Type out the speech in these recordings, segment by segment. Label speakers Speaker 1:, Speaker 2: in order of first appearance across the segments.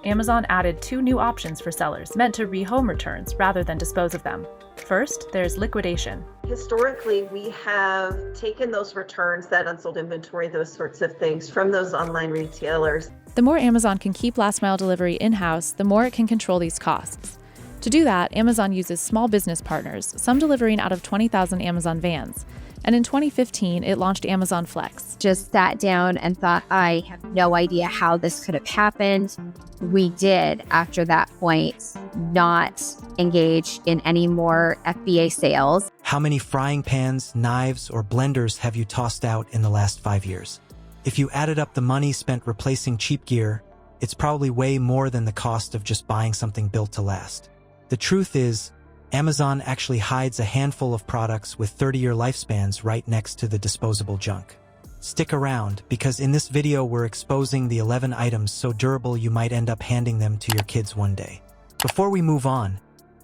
Speaker 1: Amazon added 2 new options for sellers meant to rehome returns rather than dispose of them. First, there's liquidation.
Speaker 2: Historically, we have taken those returns, that unsold inventory, those sorts of things from those online retailers.
Speaker 1: The more Amazon can keep last-mile delivery in-house, the more it can control these costs. To do that, Amazon uses small business partners, some delivering out of 20,000 Amazon vans. And in 2015, it launched Amazon Flex.
Speaker 3: Just sat down and thought, I have no idea how this could have happened. We did, after that point, not engage in any more FBA sales.
Speaker 4: How many frying pans, knives, or blenders have you tossed out in the last 5 years? If you added up the money spent replacing cheap gear, it's probably way more than the cost of just buying something built to last. The truth is, Amazon actually hides a handful of products with 30-year lifespans right next to the disposable junk. Stick around, because in this video we're exposing the 11 items so durable you might end up handing them to your kids one day. Before we move on,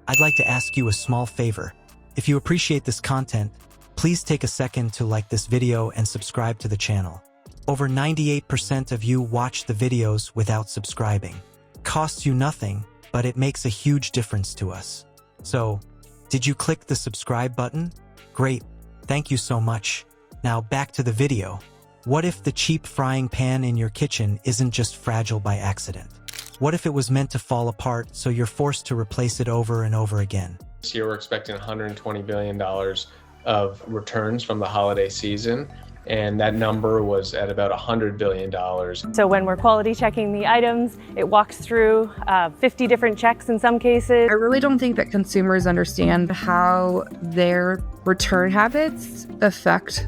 Speaker 4: I'd like to ask you a small favor. If you appreciate this content, please take a second to like this video and subscribe to the channel. Over 98% of you watch the videos without subscribing. Costs you nothing, but it makes a huge difference to us. So, did you click the subscribe button? Great, thank you so much. Now back to the video. What if the cheap frying pan in your kitchen isn't just fragile by accident? What if it was meant to fall apart so you're forced to replace it over and over again?
Speaker 5: This year we're expecting $120 billion of returns from the holiday season, and that number was at about $100 billion.
Speaker 6: So when we're quality checking the items, it walks through 50 different checks in some cases.
Speaker 7: I really don't think that consumers understand how their return habits affect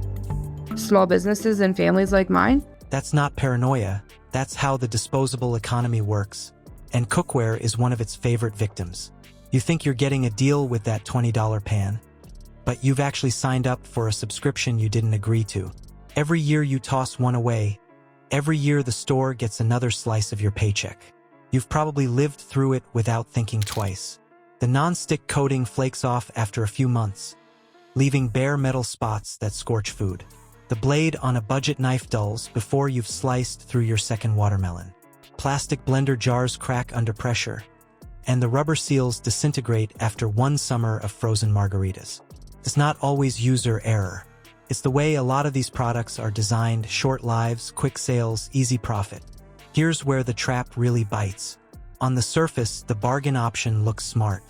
Speaker 7: small businesses and families like mine.
Speaker 4: That's not paranoia. That's how the disposable economy works. And cookware is one of its favorite victims. You think you're getting a deal with that $20 pan, but you've actually signed up for a subscription you didn't agree to. Every year you toss one away, every year the store gets another slice of your paycheck. You've probably lived through it without thinking twice. The non-stick coating flakes off after a few months, leaving bare metal spots that scorch food. The blade on a budget knife dulls before you've sliced through your second watermelon. Plastic blender jars crack under pressure, and the rubber seals disintegrate after one summer of frozen margaritas. It's not always user error. It's the way a lot of these products are designed: short lives, quick sales, easy profit. Here's where the trap really bites. On the surface, the bargain option looks smart.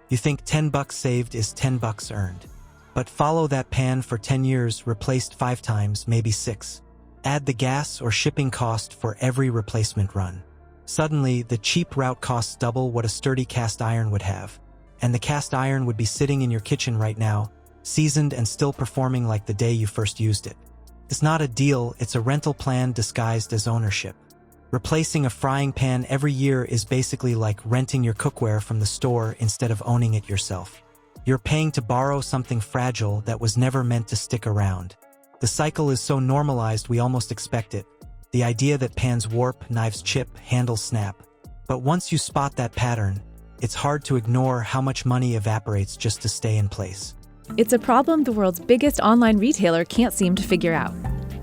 Speaker 4: You think $10 saved is $10 earned. But follow that pan for 10 years, replaced 5 times, maybe 6. Add the gas or shipping cost for every replacement run. Suddenly, the cheap route costs double what a sturdy cast iron would have. And the cast iron would be sitting in your kitchen right now, seasoned and still performing like the day you first used it. It's not a deal, it's a rental plan disguised as ownership. Replacing a frying pan every year is basically like renting your cookware from the store instead of owning it yourself. You're paying to borrow something fragile that was never meant to stick around. The cycle is so normalized we almost expect it. The idea that pans warp, knives chip, handles snap. But once you spot that pattern, it's hard to ignore how much money evaporates just to stay in place.
Speaker 1: It's a problem the world's biggest online retailer can't seem to figure out.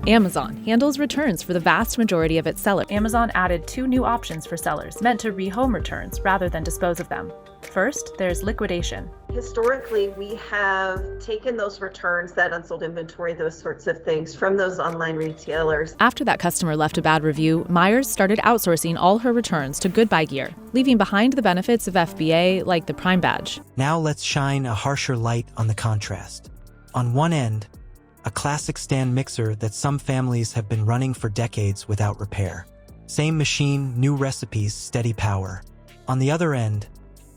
Speaker 1: Amazon handles returns for the vast majority of its sellers. Amazon added 2 new options for sellers meant to rehome returns rather than dispose of them. First, there's liquidation.
Speaker 2: Historically, we have taken those returns, that unsold inventory, those sorts of things from those online retailers.
Speaker 1: After that customer left a bad review, Myers started outsourcing all her returns to Goodbuy Gear, leaving behind the benefits of FBA like the Prime Badge.
Speaker 4: Now let's shine a harsher light on the contrast. On one end, a classic stand mixer that some families have been running for decades without repair. Same machine, new recipes, steady power. On the other end,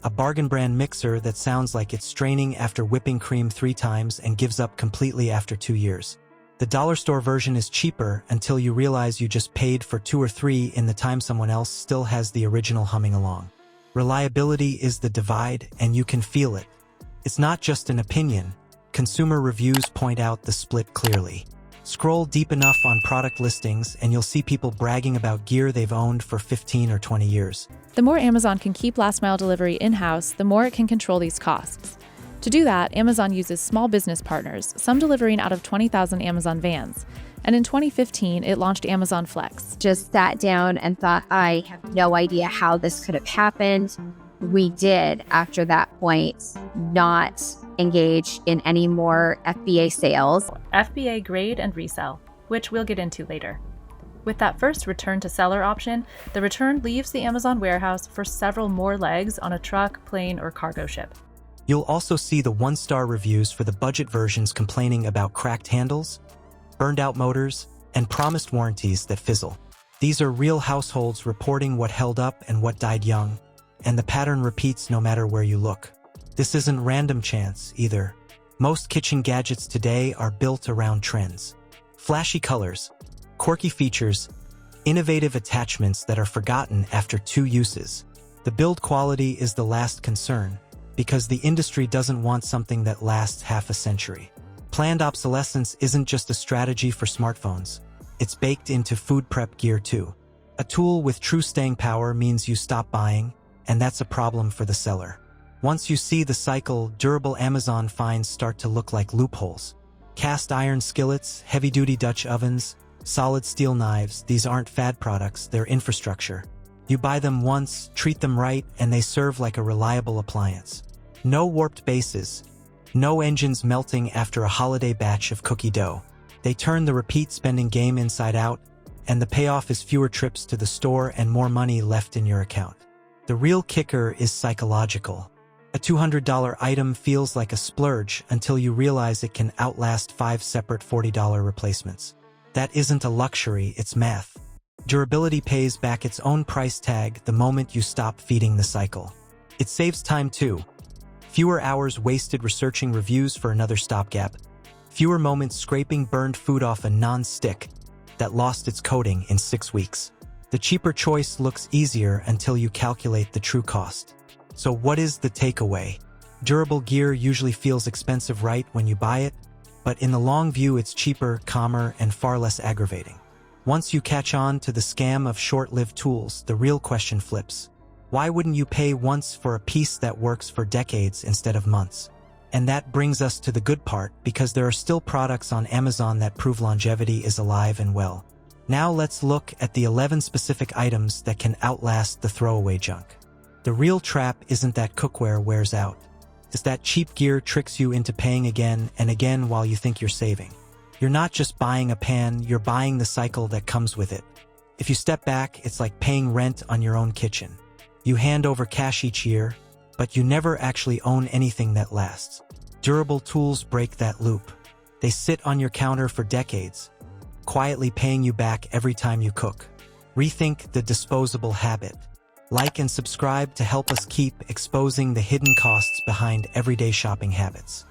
Speaker 4: a bargain brand mixer that sounds like it's straining after whipping cream 3 times and gives up completely after 2 years. The dollar store version is cheaper until you realize you just paid for 2 or 3 in the time someone else still has the original humming along. Reliability is the divide, and you can feel it. It's not just an opinion. Consumer reviews point out the split clearly. Scroll deep enough on product listings and you'll see people bragging about gear they've owned for 15 or 20 years.
Speaker 1: The more Amazon can keep last-mile delivery in-house, the more it can control these costs. To do that, Amazon uses small business partners, some delivering out of 20,000 Amazon vans. And in 2015, it launched Amazon Flex.
Speaker 3: Just sat down and thought, I have no idea how this could have happened. We did, after that point, not engage in any more FBA sales.
Speaker 1: FBA grade and resell, which we'll get into later. With that first return to seller option, the return leaves the Amazon warehouse for several more legs on a truck, plane, or cargo ship.
Speaker 4: You'll also see the one-star reviews for the budget versions complaining about cracked handles, burned-out motors, and promised warranties that fizzle. These are real households reporting what held up and what died young, and the pattern repeats no matter where you look. This isn't random chance, either. Most kitchen gadgets today are built around trends. Flashy colors, quirky features, innovative attachments that are forgotten after 2 uses. The build quality is the last concern, because the industry doesn't want something that lasts half a century. Planned obsolescence isn't just a strategy for smartphones. It's baked into food prep gear too. A tool with true staying power means you stop buying, and that's a problem for the seller. Once you see the cycle, durable Amazon finds start to look like loopholes. Cast iron skillets, heavy-duty Dutch ovens, solid steel knives, these aren't fad products, they're infrastructure. You buy them once, treat them right, and they serve like a reliable appliance. No warped bases, no engines melting after a holiday batch of cookie dough. They turn the repeat spending game inside out, and the payoff is fewer trips to the store and more money left in your account. The real kicker is psychological. A $200 item feels like a splurge until you realize it can outlast 5 separate $40 replacements. That isn't a luxury, it's math. Durability pays back its own price tag the moment you stop feeding the cycle. It saves time too. Fewer hours wasted researching reviews for another stopgap. Fewer moments scraping burned food off a non-stick that lost its coating in 6 weeks. The cheaper choice looks easier until you calculate the true cost. So what is the takeaway? Durable gear usually feels expensive right when you buy it, but in the long view it's cheaper, calmer, and far less aggravating. Once you catch on to the scam of short-lived tools, the real question flips. Why wouldn't you pay once for a piece that works for decades instead of months? And that brings us to the good part, because there are still products on Amazon that prove longevity is alive and well. Now let's look at the 11 specific items that can outlast the throwaway junk. The real trap isn't that cookware wears out. It's that cheap gear tricks you into paying again and again while you think you're saving. You're not just buying a pan, you're buying the cycle that comes with it. If you step back, it's like paying rent on your own kitchen. You hand over cash each year, but you never actually own anything that lasts. Durable tools break that loop. They sit on your counter for decades, quietly paying you back every time you cook. Rethink the disposable habit. Like and subscribe to help us keep exposing the hidden costs behind everyday shopping habits.